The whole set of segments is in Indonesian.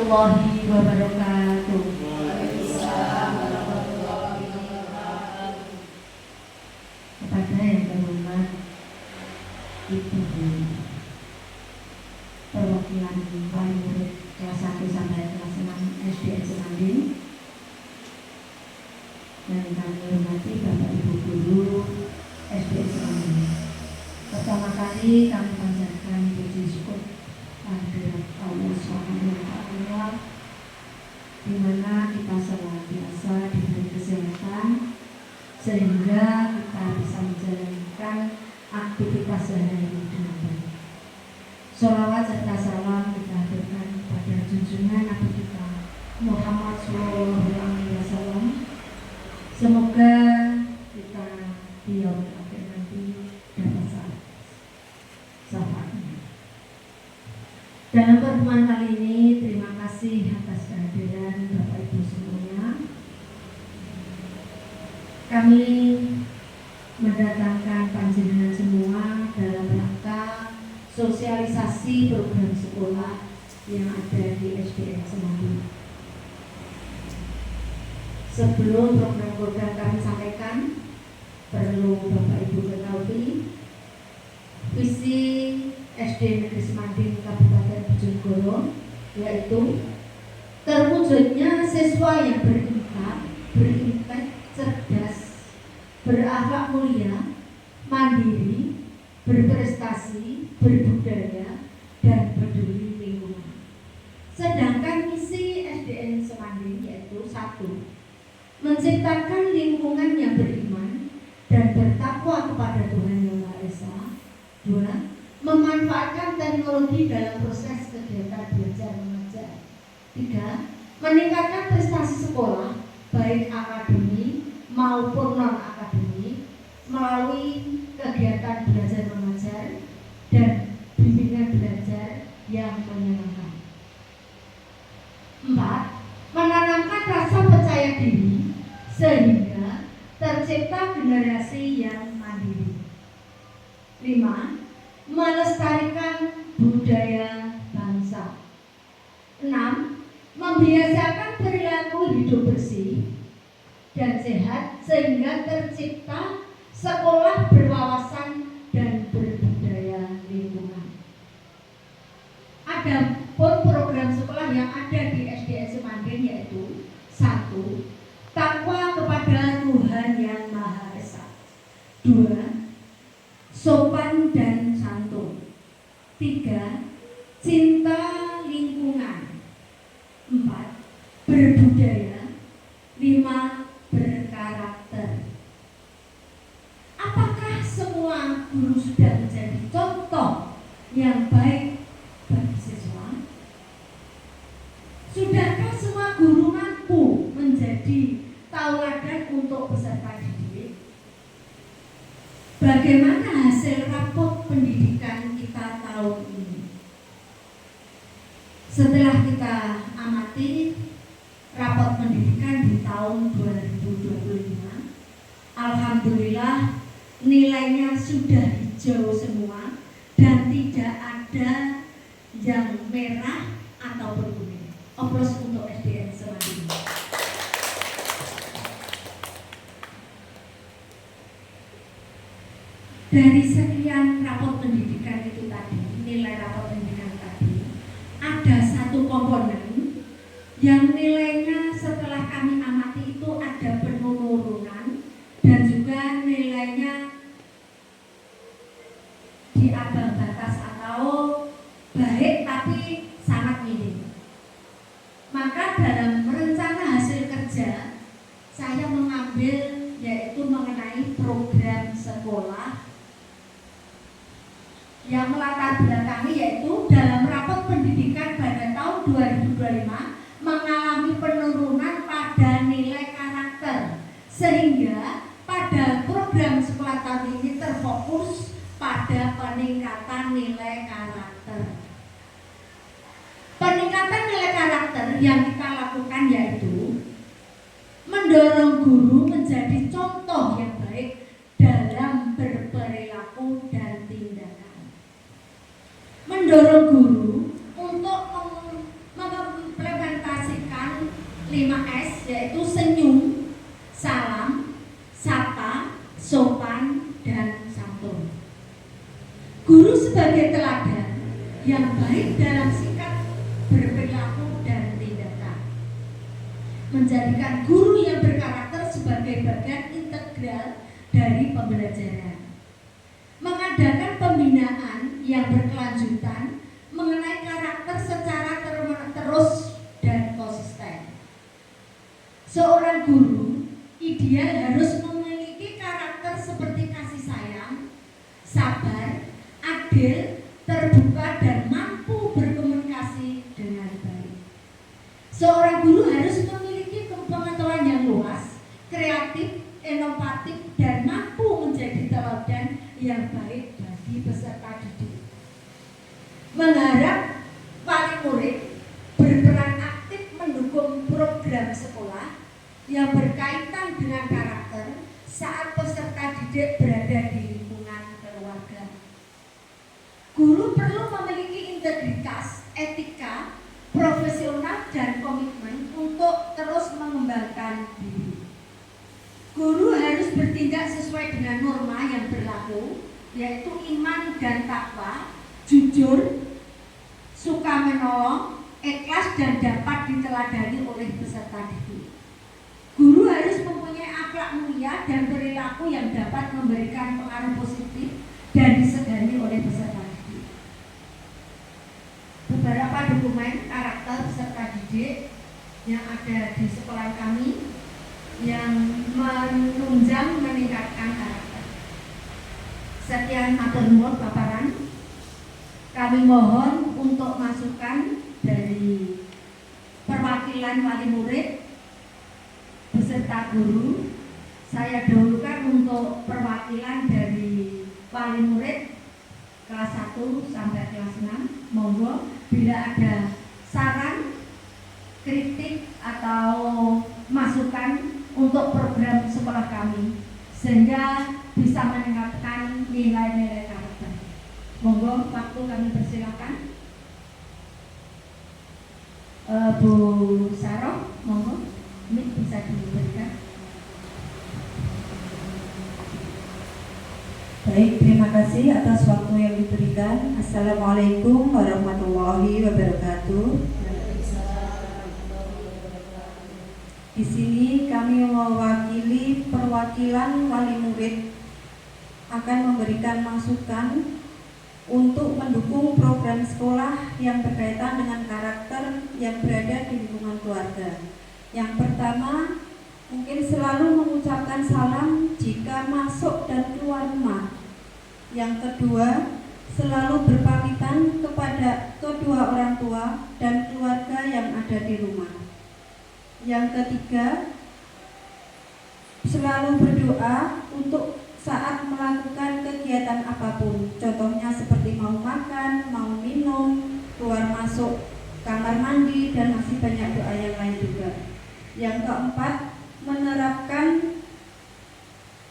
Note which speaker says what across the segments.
Speaker 1: warahmatullahi wabarakatuh. Kepada yang terhormat Ibu Guru, perwakilan wali murid kelas 1 sampai kelas 6 SDN Semanding, dan kami hormati Bapak Ibu Guru SDN Semanding. Pertama kali kami panjatkan puji syukur kehadirat Allah SWT, di mana kita senantiasa diberi kesehatan sehingga kita bisa menjalankan aktivitas sehari-hari dengan baik. Sholawat serta salam kita haturkan pada junjungan Nabi kita Muhammad SAW. Semoga kita di yaumil akhir nanti dapat syafaatnya. Dalam pertemuan kali ini, terima kasih atas kehadiran Bapak Ibu semuanya. Kami mendatangkan panjenengan semua dalam rangka sosialisasi program sekolah yang ada di SDN Semanding. Sebelum program-program kami sampaikan, perlu Bapak Ibu ketahui visi SD Negeri Semanding Kabupaten Bojonegoro yaitu terwujudnya siswa yang berintek, cerdas, berakhlak mulia, mandiri, berprestasi, berbudaya, dan peduli lingkungan. Sedangkan misi SDN Semanding yaitu 1. Menciptakan lingkungan yang beriman dan bertakwa kepada Tuhan Yang Maha Esa. 2. Memanfaatkan teknologi dalam proses kegiatan belajar mengajar. 3. Meningkatkan prestasi sekolah baik akademik maupun non akademik melalui kegiatan belajar mengajar dan bimbingan belajar yang menyenangkan. 4. Menanamkan rasa percaya diri sehingga tercipta generasi yang mandiri. 5. Melestarikan budaya bangsa. 6. Membiasakan perilaku hidup bersih dan sehat sehingga tercipta sekolah berwawasan dan berbudaya lingkungan. Adapun program sekolah yang ada di SDN Semanding yaitu 1. Takwa kepada Tuhan Yang Maha Esa. 2. Sopan dan santun. 3. Cinta lingkungan. 4. Berbudaya. 5. Berkarakter. Apakah semua guru sudah menjadi contoh yang baik bagi siswa? Sudahkah semua guru mampu menjadi tauladan untuk peserta didik? Bagaimana hasil rapot pendidikan kita tahun ini? Setelah kita amati rapot pendidikan di tahun 2025, alhamdulillah nilainya sudah hijau semua dan tidak ada yang merah ataupun kuning. Aplaus untuk SDN Semanding. Dari sekian rapot pendidikan itu tadi, nilai rapot pendidikan tadi, ada satu komponen yang nilainya setelah kami amati itu ada penurunan dan juga nilainya di ambang batas atau baik tapi sangat minim. Maka dalam rencana hasil kerja saya mengambil yaitu mengenai program sekolah yang melatar belakangi yaitu dalam rapot pendidikan pada tahun 2025 mengalami penurunan pada nilai karakter sehingga pada program sekolah tahun ini terfokus pada peningkatan nilai karakter. Peningkatan nilai karakter yang kita lakukan yaitu mendorong guru menjadi contoh yang baik dalam berperilaku dan tindakan. Mendorong guru untuk 5S, yaitu senyum, salam, sapa, sopan, dan santun. Guru sebagai teladan yang baik dalam sikap, berperilaku, dan tindakan, menjadikan guru yang berkarakter sebagai bagian integral dari pembelajaran. Mengadakan pembinaan yang berkelanjutan mengenai karakter secara terus dan konsisten. Seorang guru ideal harus memiliki karakter seperti kasih sayang, sabar, adil, terbuka, dan mampu berkomunikasi dengan baik. Seorang guru harus memiliki pengetahuan yang luas, kreatif, inovatif, dan mampu menjadi teladan yang baik bagi peserta didik. Mengharap wali murid berperan aktif mendukung program sekolah yang berkaitan dengan karakter saat peserta didik berada di lingkungan keluarga. Guru perlu memiliki integritas, etika, profesional, dan komitmen untuk terus mengembangkan diri. Guru harus bertindak sesuai dengan norma yang berlaku, yaitu iman dan takwa, jujur, suka menolong, ikhlas, dan dapat diteladani oleh peserta didik. Guru harus mempunyai akhlak mulia dan perilaku yang dapat memberikan pengaruh positif dan disegani oleh peserta didik. Beberapa dokumen karakter peserta didik yang ada di sekolah kami yang menunjang meningkatkan karakter. Sekian matur nuwun paparan. Kami mohon untuk masukan dari perwakilan wali murid beserta guru. Saya dahulukan untuk perwakilan dari wali murid kelas 1 sampai kelas 6. Monggo bila ada saran, kritik, atau masukan untuk program sekolah kami sehingga bisa meningkatkan nilai-nilai karakter. Monggo, waktu kami persilakan. Bu Saroh, monggo, mic bisa diberikan.
Speaker 2: Baik, terima kasih atas waktu yang diberikan. Assalamualaikum warahmatullahi wabarakatuh. Di sini kami mewakili perwakilan wali murid akan memberikan masukan untuk mendukung program sekolah yang berkaitan dengan karakter yang berada di lingkungan keluarga. Yang pertama, mungkin selalu mengucapkan salam jika masuk dan keluar rumah. Yang kedua, selalu berpamitan kepada kedua orang tua dan keluarga yang ada di rumah. Yang ketiga, selalu berdoa untuk saat melakukan kegiatan apapun. Contohnya seperti mau makan, mau minum, keluar masuk kamar mandi, dan masih banyak doa yang lain juga. Yang keempat, menerapkan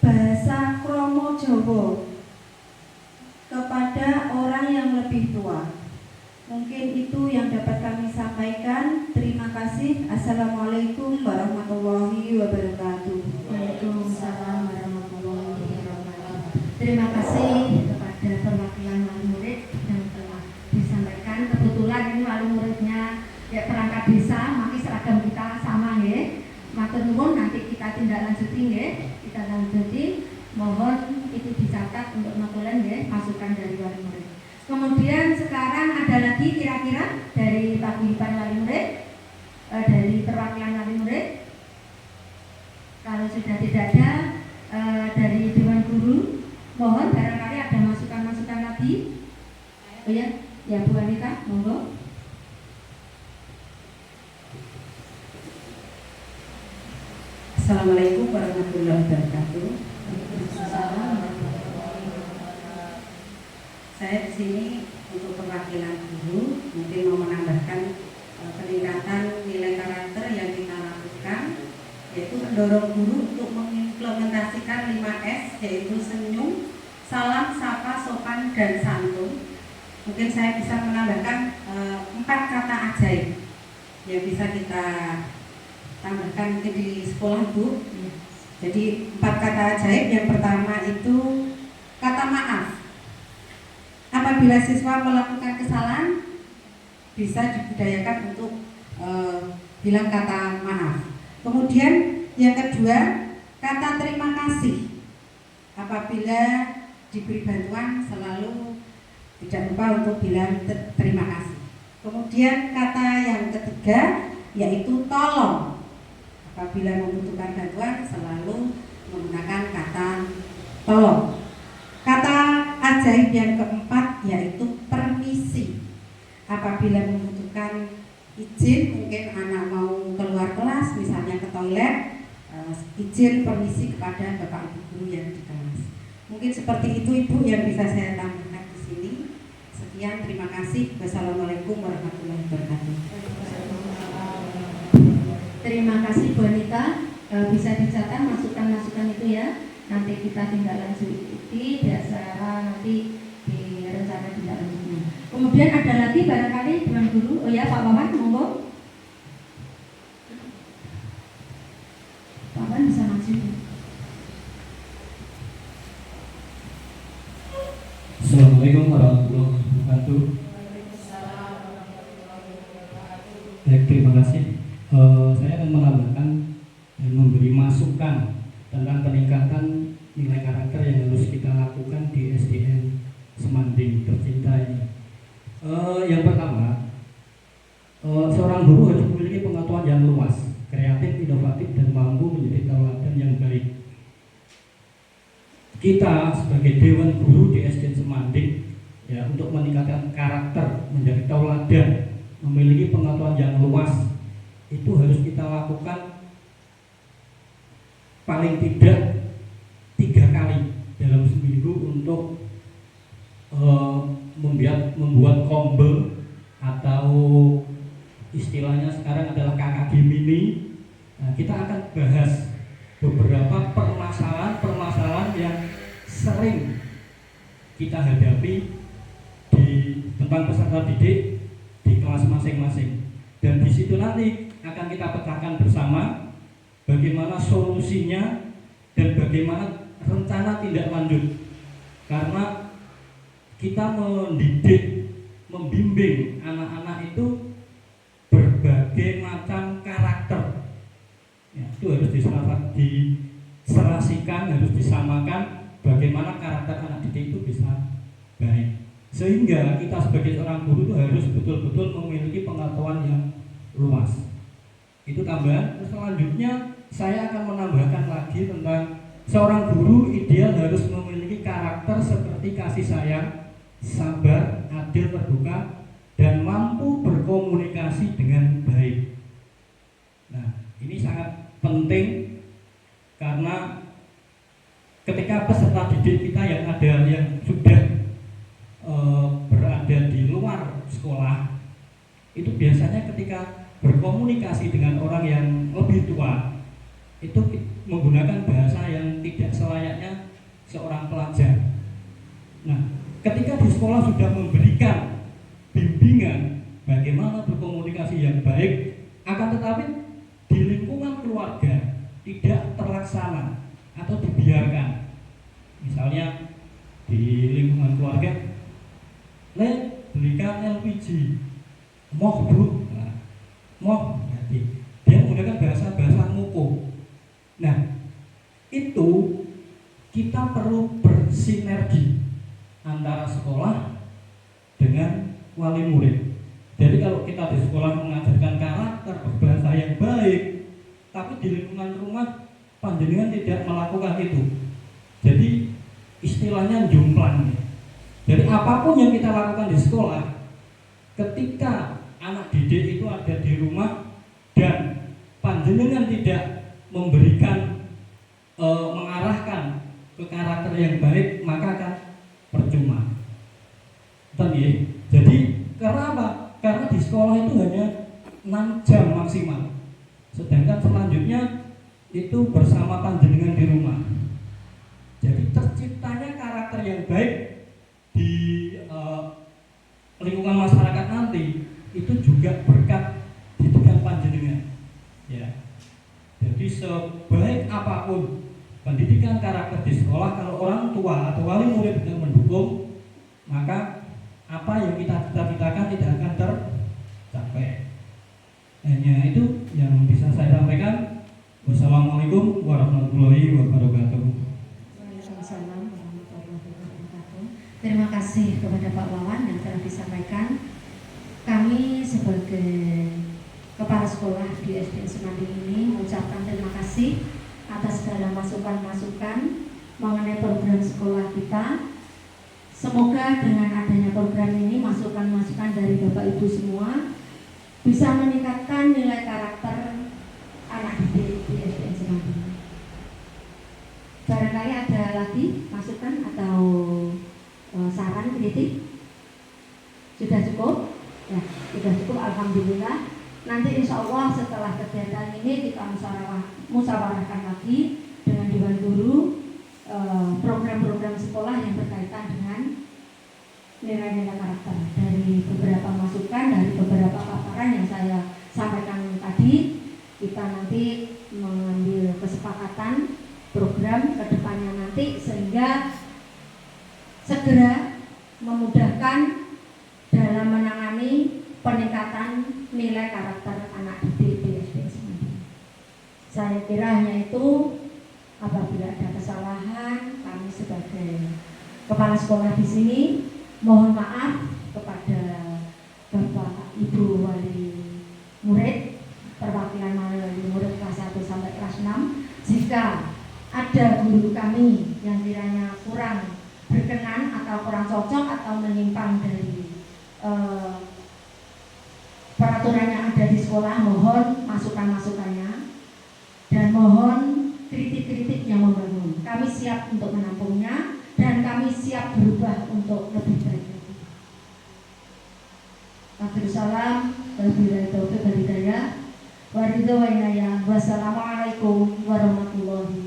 Speaker 2: bahasa kromo Jawa kepada orang yang lebih tua. Mungkin itu yang dapat kami sampaikan. Terima kasih. Assalamualaikum warahmatullahi wabarakatuh.
Speaker 1: Waalaikumsalam warahmatullahi wabarakatuh. Terima kasih kepada perwakilan wali murid yang telah disampaikan. Kebetulan ini wali muridnya ya perangkat desa, maka seragam kita sama ya. Matur nuwun, nanti kita tindak lanjuti ya. Kita lanjuti. Mohon itu dicatat untuk notulen ya, masukan dari wali murid. Kemudian sekarang ada lagi kira-kira dari paguyuban wali murid, dari perwakilan wali murid. Kalau sudah tidak ada dari Dewan Guru, mohon barangkali ada masukan-masukan lagi. Oh ya Bu Anita, monggo.
Speaker 2: Assalamualaikum warahmatullahi wabarakatuh. Saya di sini untuk perwakilan guru, mungkin mau menambahkan peningkatan nilai karakter yang kita lakukan, yaitu mendorong guru untuk mengimplementasikan 5S, yaitu senyum, salam, sapa, sopan, dan santun. Mungkin saya bisa menambahkan 4 kata ajaib yang bisa kita tambahkan mungkin di sekolah Bu. Jadi 4 kata ajaib. Yang pertama itu kata maaf. Apabila siswa melakukan kesalahan, bisa dibudayakan untuk bilang kata maaf. Kemudian yang kedua, kata terima kasih. Apabila diberi bantuan, selalu tidak lupa untuk bilang terima kasih. Kemudian kata yang ketiga yaitu tolong. Apabila membutuhkan bantuan, selalu menggunakan kata tolong. Kata ajaib yang keempat yaitu permisi. Apabila membutuhkan izin, mungkin anak mau keluar kelas, misalnya ke toilet, izin permisi kepada Bapak Ibu guru yang di kelas. Mungkin seperti itu Ibu yang bisa saya tambahkan di sini. Sekian, terima kasih. Wassalamualaikum warahmatullahi wabarakatuh.
Speaker 1: Terima kasih Bu Anita. Bisa dicatat masukan-masukan itu ya. Nanti kita tindak lanjuti biasa nanti di rencana tindak lanjutnya. Kemudian ada lagi barangkali Tuan Guru. Oh ya Pak Wawan, monggo. Pak Wawan bisa maju.
Speaker 3: Assalamualaikum warahmatullahi wabarakatuh. Baik, terima kasih. Saya akan menambahkan dan memberi masukan tentang peningkatan nilai karakter yang harus kita lakukan di SDN Semanding tercinta ini. Yang pertama, seorang guru harus memiliki pengetahuan yang luas, kreatif, inovatif, dan mampu menjadi tauladan yang baik. Kita sebagai Dewan Guru di SDN Semanding, ya, untuk meningkatkan karakter, menjadi tauladan, memiliki pengetahuan yang luas, itu harus kita lakukan paling tidak 3 kali dalam seminggu untuk membuat kombe atau istilahnya sekarang adalah KKG mini. Nah, kita akan bahas beberapa permasalahan yang sering kita hadapi tentang peserta didik di kelas masing-masing, dan di situ nanti akan kita pecahkan bersama bagaimana solusinya dan bagaimana rencana tindak lanjut, karena kita mendidik, membimbing anak-anak itu berbagai macam karakter, ya, itu harus diserasikan, harus disamakan bagaimana karakter anak didik itu bisa baik, sehingga kita sebagai seorang guru itu harus betul-betul memiliki pengetahuan yang luas. Itu tambahan. Selanjutnya saya akan menambahkan lagi tentang seorang guru ideal harus memiliki karakter seperti kasih sayang, sabar, adil, terbuka, dan mampu berkomunikasi dengan baik. Nah, ini sangat penting karena ketika peserta didik kita yang sudah berada di luar sekolah, itu biasanya ketika berkomunikasi dengan orang yang lebih tua, itu menggunakan bahasa yang tidak selayaknya seorang pelajar. Nah, ketika di sekolah sudah memberikan bimbingan bagaimana berkomunikasi yang baik, akan tetapi di lingkungan keluarga tidak terlaksana atau dibiarkan. Misalnya di lingkungan keluarga, belikan LPG, moh bu, moh, dia menggunakan bahasa muko. Nah, itu kita perlu bersinergi antara sekolah dengan wali murid. Jadi kalau kita di sekolah mengajarkan karakter, berbahasa yang baik, tapi di lingkungan rumah panjenengan tidak melakukan itu, jadi istilahnya jomplang. Jadi apapun yang kita lakukan di sekolah, ketika anak didik itu ada di rumah dan panjenengan tidak memberikan mengarahkan ke karakter yang baik, maka akan percuma. Jadi kenapa? Karena di sekolah itu hanya 6 jam maksimal, sedangkan selanjutnya itu bersama panjenengan di rumah. Jadi terciptanya karakter yang baik di lingkungan masyarakat nanti itu juga berkat didikan panjenengan, ya. Jadi sebaik apapun pendidikan karakter di sekolah, kalau orang tua atau wali murid tidak mendukung, maka apa yang kita cita-citakan tidak akan tercapai. Hanya itu yang bisa saya sampaikan. Wassalamualaikum warahmatullahi wabarakatuh.
Speaker 1: Waalaikumsalam warahmatullahi wabarakatuh. Terima kasih kepada Pak Wawan yang telah disampaikan. Kami sebagai kepala sekolah di SDN Semanding ini mengucapkan terima kasih atas segala masukan-masukan mengenai program sekolah kita. Semoga dengan adanya program ini, masukan-masukan dari Bapak Ibu semua bisa meningkatkan nilai karakter anak didik di SDN Semanding. Barangkali ada lagi masukan atau saran kritik? Sudah cukup? Ya, sudah cukup. Alhamdulillah. Nanti insya Allah setelah kegiatan ini kita musyawarahkan lagi dengan Dewan Guru program-program sekolah yang berkaitan dengan nilai-nilai karakter. Dari beberapa masukan, dari beberapa paparan yang saya sampaikan tadi, kita nanti mengambil kesepakatan program kedepannya nanti sehingga segera memudahkan dalam menangani peningkatan nilai karakter anak didik di SDN Semanding. Saya kira hanya itu. Apabila ada kesalahan, kami sebagai kepala sekolah di sini mohon maaf kepada Bapak Ibu wali murid, perwakilan wali murid kelas 1 sampai kelas 6. Jika ada guru kami yang kiranya kurang berkenan atau kurang cocok atau menyimpang dari peraturan yang ada di sekolah, mohon masukan-masukannya dan mohon kritik-kritik yang membangun. Kami siap untuk menampungnya dan kami siap berubah untuk lebih baik lagi. Wassalamualaikum warahmatullahi